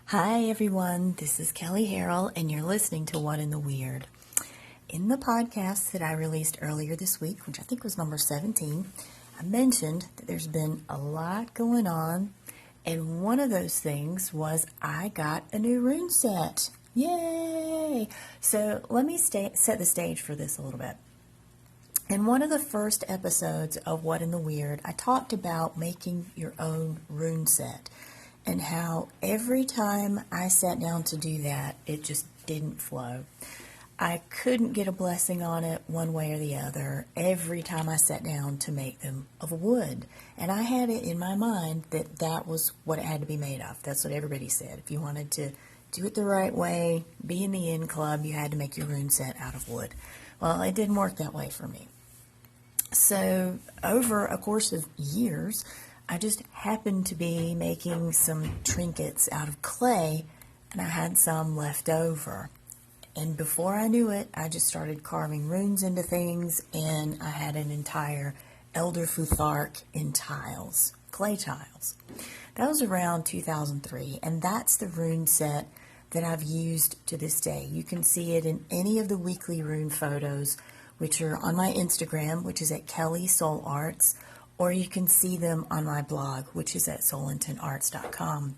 Hi everyone, this is Kelley Harrell and you're listening to What in the Weird. In the podcast that I released earlier this week, which I think was number 17, I mentioned that there's been a lot going on, and one of those things was I got a new rune set. Yay! So let me set the stage for this a little bit. In one of the first episodes of What in the Weird, I talked about making your own rune set and how every time I sat down to do that, it just didn't flow. I couldn't get a blessing on it one way or the other every time I sat down to make them of wood. And I had it in my mind that that was what it had to be made of. That's what everybody said. If you wanted to do it the right way, be in the in club, you had to make your rune set out of wood. Well, it didn't work that way for me. So over a course of years, I just happened to be making some trinkets out of clay, and I had some left over. And before I knew it, I just started carving runes into things, and I had an entire Elder Futhark in tiles, clay tiles. That was around 2003, and that's the rune set that I've used to this day. You can see it in any of the weekly rune photos, which are on my Instagram, which is at Kelley Soul Arts, or you can see them on my blog, which is at soulintentarts.com.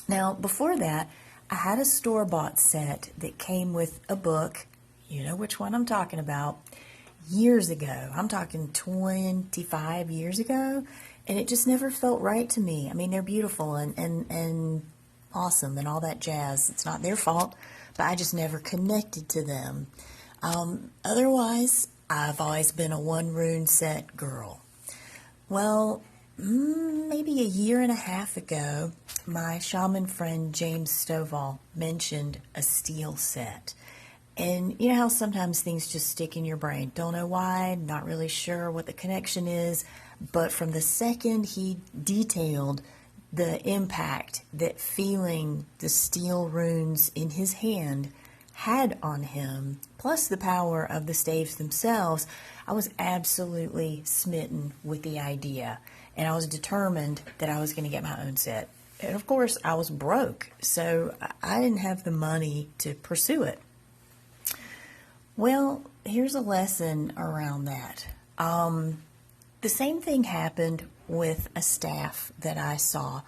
Now, before that, I had a store-bought set that came with a book, you know which one I'm talking about, years ago. I'm talking 25 years ago, and it just never felt right to me. I mean, they're beautiful and awesome and all that jazz. It's not their fault, but I just never connected to them. Otherwise, I've always been a one rune set girl. Well, maybe a year and a half ago, my shaman friend James Stovall mentioned a steel set. And you know how sometimes things just stick in your brain. Don't know why, not really sure what the connection is, but from the second he detailed the impact that feeling the steel runes in his hand had on him, plus the power of the staves themselves, I was absolutely smitten with the idea, and I was determined that I was going to get my own set. And of course, I was broke, so I didn't have the money to pursue it. Well, here's a lesson around that. The same thing happened with a staff that I saw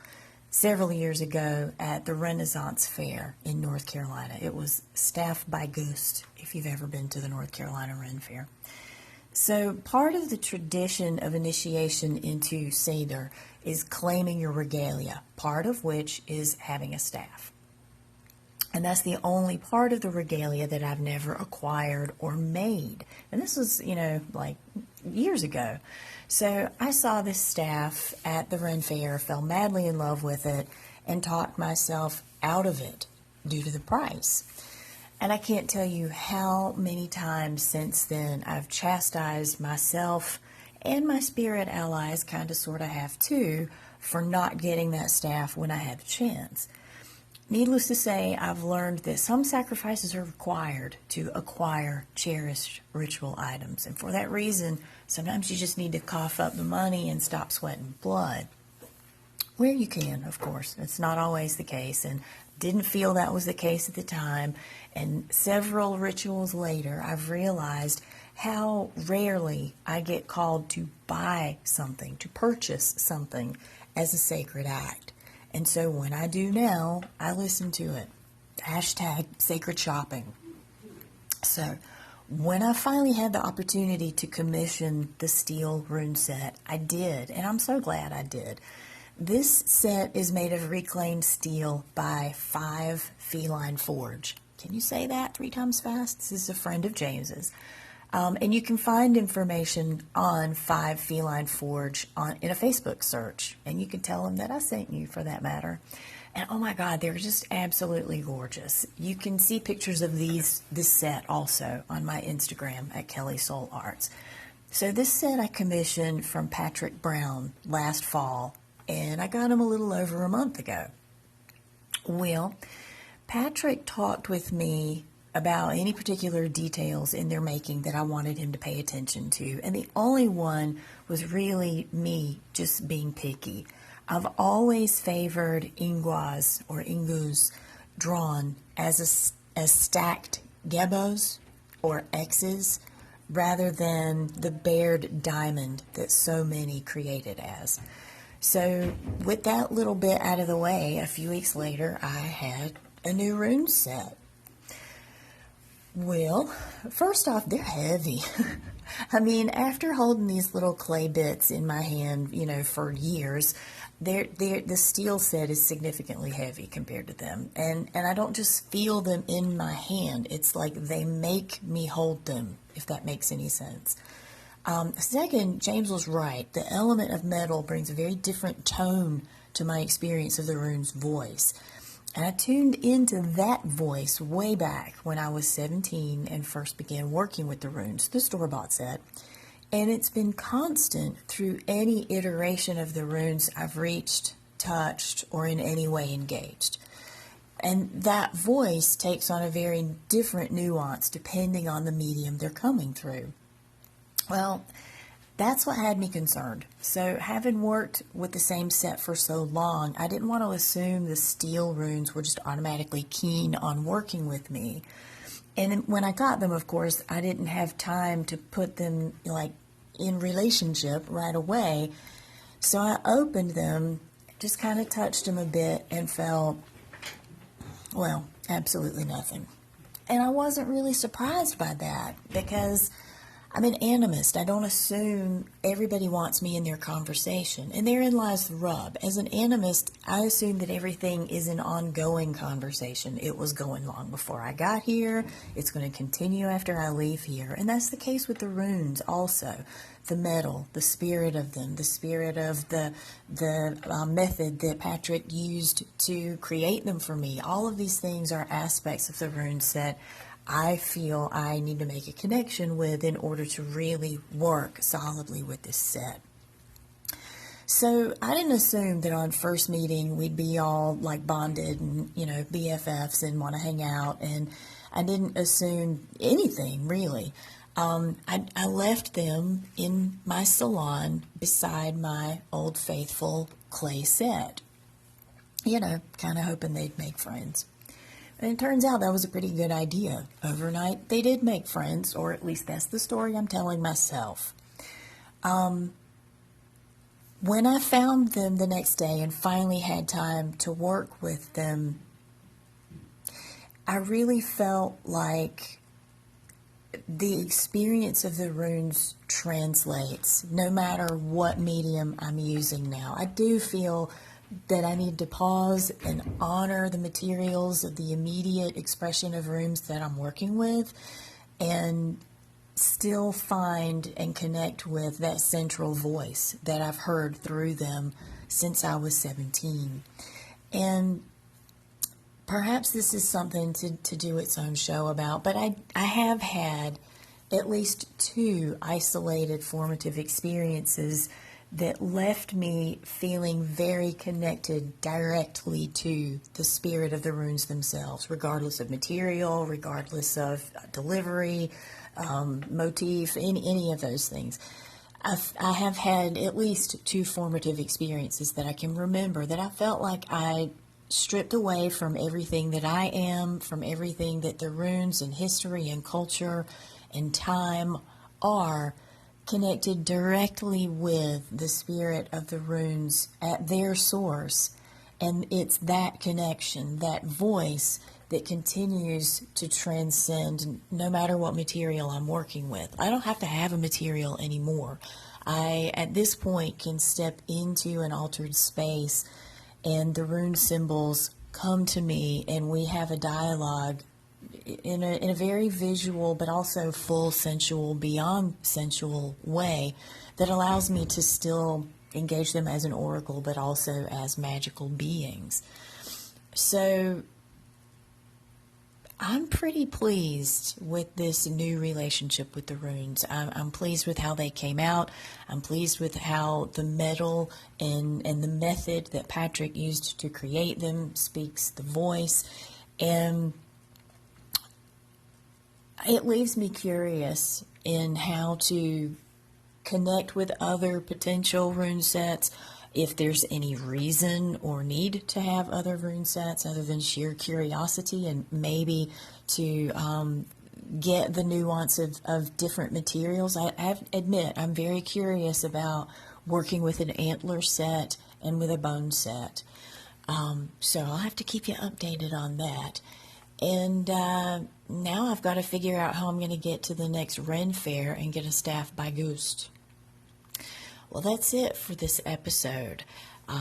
several years ago at the Renaissance Fair in North Carolina. It was Staff by Ghost, if you've ever been to the North Carolina Ren Fair. So part of the tradition of initiation into Seder is claiming your regalia, part of which is having a staff. And that's the only part of the regalia that I've never acquired or made. And this was, like years ago. So I saw this staff at the Ren Fair, fell madly in love with it, and talked myself out of it due to the price. And I can't tell you how many times since then I've chastised myself and my spirit allies, kind of sort of have too, for not getting that staff when I had the chance. Needless to say, I've learned that some sacrifices are required to acquire cherished ritual items. And for that reason, sometimes you just need to cough up the money and stop sweating blood. Where you can, of course. It's not always the case, and didn't feel that was the case at the time. And several rituals later, I've realized how rarely I get called to buy something, to purchase something as a sacred act. And so when I do now, I listen to it. Hashtag sacred shopping. So when I finally had the opportunity to commission the steel rune set, I did, and I'm so glad I did. This set is made of reclaimed steel by 5 Feline Forge. Can you say that 3 times fast? This is a friend of James's. And you can find information on 5 Feline Forge in a Facebook search. And you can tell them that I sent you, for that matter. And oh my God, they're just absolutely gorgeous. You can see pictures of this set also on my Instagram at Kelley Soul Arts. So this set I commissioned from Patrick Brown last fall, and I got him a little over a month ago. Well, Patrick talked with me about any particular details in their making that I wanted him to pay attention to. And the only one was really me just being picky. I've always favored ingwas or ingus drawn as stacked gebos or X's rather than the bared diamond that so many create it as. So with that little bit out of the way, a few weeks later, I had a new rune set. Well, first off, they're heavy. I mean, after holding these little clay bits in my hand, for years, the steel set is significantly heavy compared to them. And I don't just feel them in my hand. It's like they make me hold them, if that makes any sense. Second, James was right. The element of metal brings a very different tone to my experience of the rune's voice. And I tuned into that voice way back when I was 17 and first began working with the runes, the store-bought set. And it's been constant through any iteration of the runes I've reached, touched, or in any way engaged. And that voice takes on a very different nuance depending on the medium they're coming through. Well, that's what had me concerned. So having worked with the same set for so long, I didn't want to assume the steel runes were just automatically keen on working with me. And when I got them, of course, I didn't have time to put them in relationship right away. So I opened them, just kind of touched them a bit and felt, well, absolutely nothing. And I wasn't really surprised by that because I'm an animist. I don't assume everybody wants me in their conversation. And therein lies the rub. As an animist, I assume that everything is an ongoing conversation. It was going long before I got here. It's going to continue after I leave here. And that's the case with the runes also. The metal, the spirit of them, the spirit of the method that Patrick used to create them for me. All of these things are aspects of the rune set I feel I need to make a connection with in order to really work solidly with this set. So I didn't assume that on first meeting we'd be all bonded and, BFFs and want to hang out. And I didn't assume anything really. I left them in my salon beside my old faithful clay set, kind of hoping they'd make friends. And it turns out that was a pretty good idea. Overnight, they did make friends, or at least that's the story I'm telling myself. When I found them the next day and finally had time to work with them, I really felt like the experience of the runes translates no matter what medium I'm using now. I do feel that I need to pause and honor the materials of the immediate expression of runes that I'm working with and still find and connect with that central voice that I've heard through them since I was 17. And perhaps this is something to do its own show about, but I have had at least 2 isolated formative experiences that left me feeling very connected directly to the spirit of the runes themselves, regardless of material, regardless of delivery, motif, any of those things. I have had at least 2 formative experiences that I can remember that I felt like I stripped away from everything that I am, from everything that the runes and history and culture and time are, connected directly with the spirit of the runes at their source. And it's that connection, that voice, that continues to transcend no matter what material I'm working with. I don't have to have a material anymore. I, at this point, can step into an altered space and the rune symbols come to me and we have a dialogue in a very visual but also full sensual, beyond sensual way that allows me to still engage them as an oracle but also as magical beings. So I'm pretty pleased with this new relationship with the runes. I'm pleased with how they came out. I'm pleased with how the metal and the method that Patrick used to create them speaks the voice. And it leaves me curious in how to connect with other potential rune sets if there's any reason or need to have other rune sets other than sheer curiosity and maybe to get the nuance of different materials. I admit I'm very curious about working with an antler set and with a bone set. So I'll have to keep you updated on that. And now I've got to figure out how I'm going to get to the next Ren Fair and get a staff by Ghost. Well, that's it for this episode.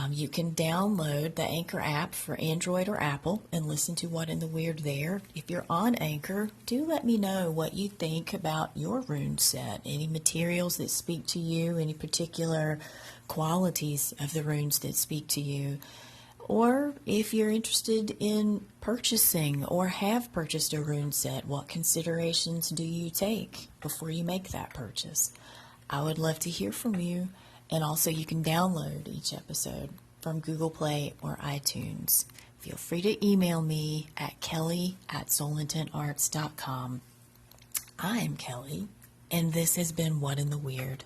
You can download the Anchor app for Android or Apple and listen to What in the Weird there. If you're on Anchor, do let me know what you think about your rune set. Any materials that speak to you, any particular qualities of the runes that speak to you. Or if you're interested in purchasing or have purchased a rune set, what considerations do you take before you make that purchase? I would love to hear from you. And also you can download each episode from Google Play or iTunes. Feel free to email me at Kelley@soulintentarts.com. I'm Kelley, and this has been What in the Weird.